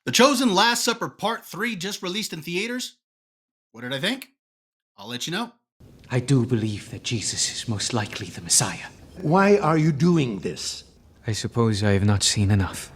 The Chosen Last Supper Part 3 just released in theaters. What did I think? I'll let you know. I do believe that Jesus is most likely the Messiah. Why are you doing this? I suppose I have not seen enough.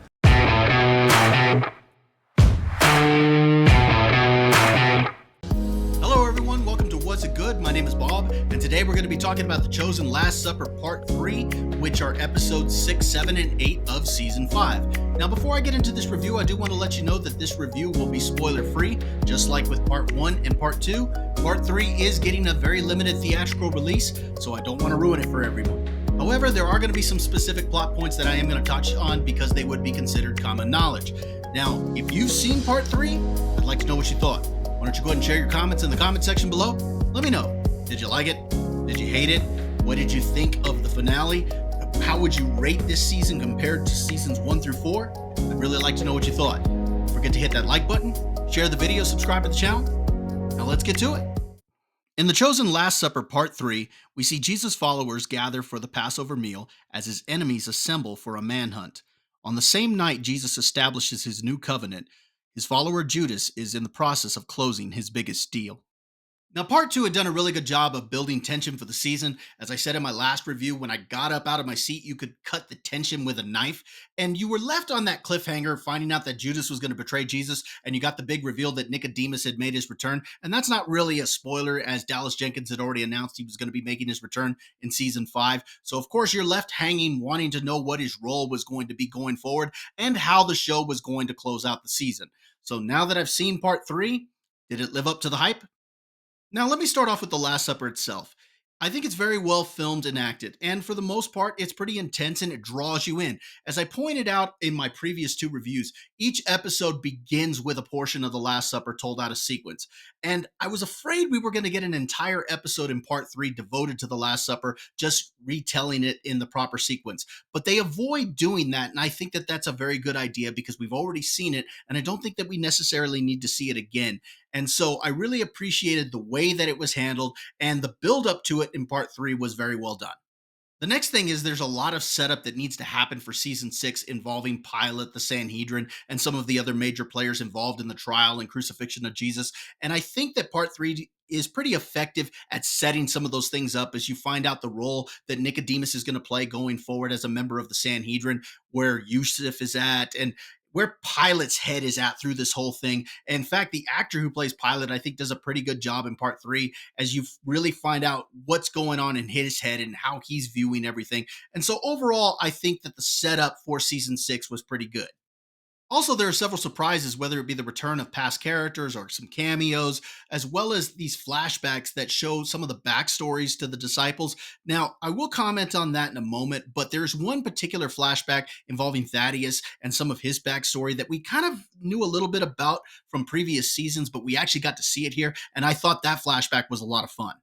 Hello everyone, welcome to What's It Good? My name is Bob, and today we're going to be talking about The Chosen Last Supper Part 3, which are episodes 6, 7, and 8 of Season 5. Now before I get into this review, I do want to let you know that this review will be spoiler-free, just like with Part 1 and Part 2. Part 3 is getting a very limited theatrical release, so I don't want to ruin it for everyone. However, there are going to be some specific plot points that I am going to touch on because they would be considered common knowledge. Now, if you've seen Part 3, I'd like to know what you thought. Why don't you go ahead and share your comments in the comment section below? Let me know. Did you like it? Did you hate it? What did you think of the finale? How would you rate this season compared to seasons 1 through 4? I'd really like to know what you thought. Don't forget to hit that like button, share the video, subscribe to the channel. Now let's get to it. In The Chosen Last Supper Part 3, we see Jesus' followers gather for the Passover meal as his enemies assemble for a manhunt. On the same night Jesus establishes his new covenant, his follower Judas is in the process of closing his biggest deal. Now, Part 2 had done a really good job of building tension for the season. As I said in my last review, when I got up out of my seat, you could cut the tension with a knife, and you were left on that cliffhanger finding out that Judas was going to betray Jesus, and you got the big reveal that Nicodemus had made his return. And that's not really a spoiler, as Dallas Jenkins had already announced he was going to be making his return in Season 5. So, of course, you're left hanging, wanting to know what his role was going to be going forward and how the show was going to close out the season. So now that I've seen Part 3, did it live up to the hype? Now, let me start off with The Last Supper itself. I think it's very well filmed and acted, and for the most part, it's pretty intense and it draws you in. As I pointed out in my previous 2 reviews, each episode begins with a portion of The Last Supper told out of sequence. And I was afraid we were going to get an entire episode in Part 3 devoted to The Last Supper, just retelling it in the proper sequence. But they avoid doing that, and I think that that's a very good idea because we've already seen it, and I don't think that we necessarily need to see it again. And so I really appreciated the way that it was handled, and the build up to it in Part 3 was very well done. The next thing is there's a lot of setup that needs to happen for Season 6 involving Pilate, the Sanhedrin, and some of the other major players involved in the trial and crucifixion of Jesus. And I think that Part 3 is pretty effective at setting some of those things up as you find out the role that Nicodemus is going to play going forward as a member of the Sanhedrin, where Yusuf is at, and where Pilate's head is at through this whole thing. In fact, the actor who plays Pilate, I think, does a pretty good job in Part 3 as you really find out what's going on in his head and how he's viewing everything. And so overall, I think that the setup for Season 6 was pretty good. Also, there are several surprises, whether it be the return of past characters or some cameos, as well as these flashbacks that show some of the backstories to the disciples. Now, I will comment on that in a moment, but there's one particular flashback involving Thaddeus and some of his backstory that we kind of knew a little bit about from previous seasons, but we actually got to see it here, and I thought that flashback was a lot of fun.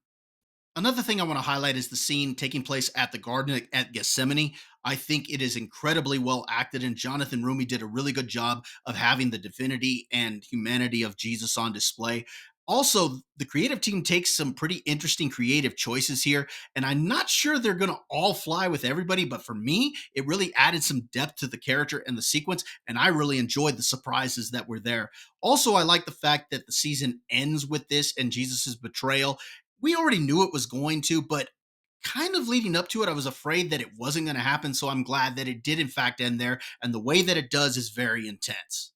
Another thing I want to highlight is the scene taking place at the Garden at Gethsemane. I think it is incredibly well acted, and Jonathan Rumi did a really good job of having the divinity and humanity of Jesus on display. Also, the creative team takes some pretty interesting creative choices here, and I'm not sure they're going to all fly with everybody, but for me, it really added some depth to the character and the sequence, and I really enjoyed the surprises that were there. Also, I like the fact that the season ends with this and Jesus's betrayal. We already knew it was going to, but kind of leading up to it, I was afraid that it wasn't going to happen. So I'm glad that it did, in fact, end there. And the way that it does is very intense.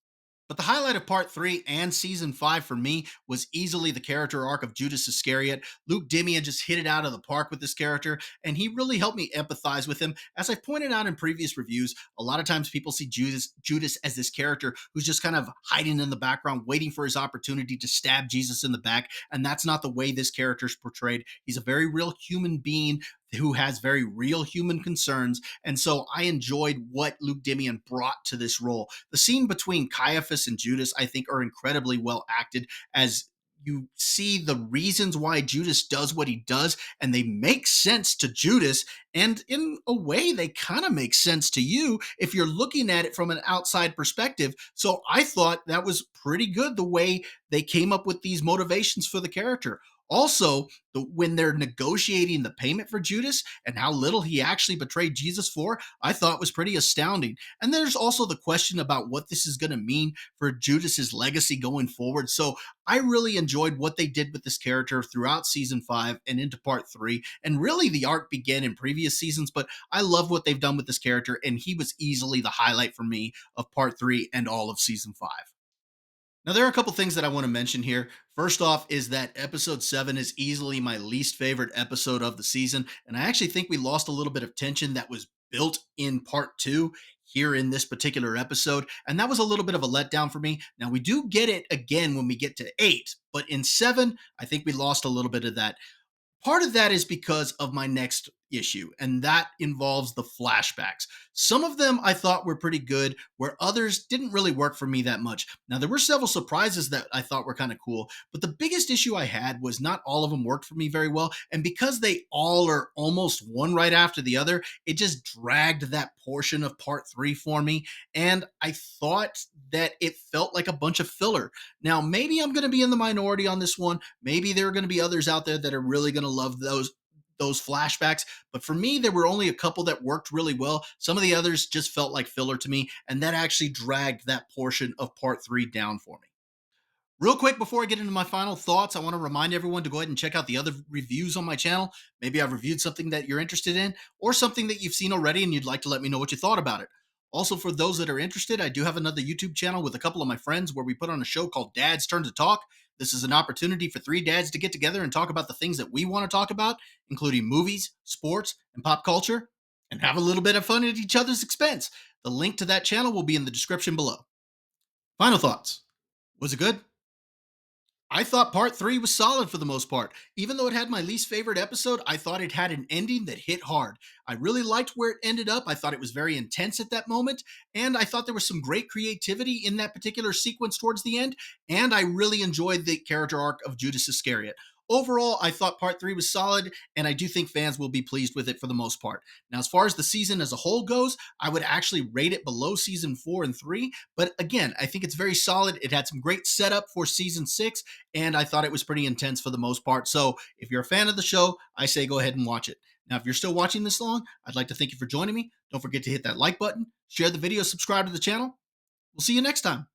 But the highlight of Part 3 and Season 5 for me was easily the character arc of Judas Iscariot. Luke Dimian just hit it out of the park with this character, and he really helped me empathize with him. As I pointed out in previous reviews, a lot of times people see Judas as this character who's just kind of hiding in the background, waiting for his opportunity to stab Jesus in the back, and that's not the way this character is portrayed. He's a very real human being who has very real human concerns. And so I enjoyed what Luke Dimian brought to this role. The scene between Caiaphas and Judas, I think, are incredibly well acted as you see the reasons why Judas does what he does, and they make sense to Judas. And in a way, they kind of make sense to you if you're looking at it from an outside perspective. So I thought that was pretty good the way they came up with these motivations for the character. Also, when they're negotiating the payment for Judas and how little he actually betrayed Jesus for, I thought was pretty astounding. And there's also the question about what this is going to mean for Judas's legacy going forward. So I really enjoyed what they did with this character throughout season 5 and into part 3. And really, the arc began in previous seasons, but I love what they've done with this character, and he was easily the highlight for me of part 3 and all of season 5. Now, there are a couple things that I want to mention here. First off, is that episode 7 is easily my least favorite episode of the season. And I actually think we lost a little bit of tension that was built in part 2 here in this particular episode. And that was a little bit of a letdown for me. Now, we do get it again when we get to 8, but in 7, I think we lost a little bit of that. Part of that is because of my next issue, and that involves the flashbacks. Some of them I thought were pretty good, where others didn't really work for me that much. Now, there were several surprises that I thought were kind of cool, but the biggest issue I had was not all of them worked for me very well. And because they all are almost one right after the other, it just dragged that portion of part 3 for me. And I thought that it felt like a bunch of filler. Now, maybe I'm going to be in the minority on this one. Maybe there are going to be others out there that are really going to love those flashbacks, but for me there were only a couple that worked really well. Some of the others just felt like filler to me, and that actually dragged that portion of part 3 down for me. Real quick, before I get into my final thoughts, I want to remind everyone to go ahead and check out the other reviews on my channel. Maybe I've reviewed something that you're interested in, or something that you've seen already and you'd like to let me know what you thought about it. Also, for those that are interested, I do have another YouTube channel with a couple of my friends where we put on a show called Dad's Turn to Talk. This is an opportunity for 3 dads to get together and talk about the things that we want to talk about, including movies, sports, and pop culture, and have a little bit of fun at each other's expense. The link to that channel will be in the description below. Final thoughts. Was it good? I thought part 3 was solid for the most part. Even though it had my least favorite episode, I thought it had an ending that hit hard. I really liked where it ended up. I thought it was very intense at that moment, and I thought there was some great creativity in that particular sequence towards the end, and I really enjoyed the character arc of Judas Iscariot. Overall, I thought part 3 was solid, and I do think fans will be pleased with it for the most part. Now, as far as the season as a whole goes, I would actually rate it below season 4 and 3, but again, I think it's very solid. It had some great setup for season 6, and I thought it was pretty intense for the most part. So if you're a fan of the show, I say go ahead and watch it. Now, if you're still watching this long, I'd like to thank you for joining me. Don't forget to hit that like button, share the video, subscribe to the channel. We'll see you next time.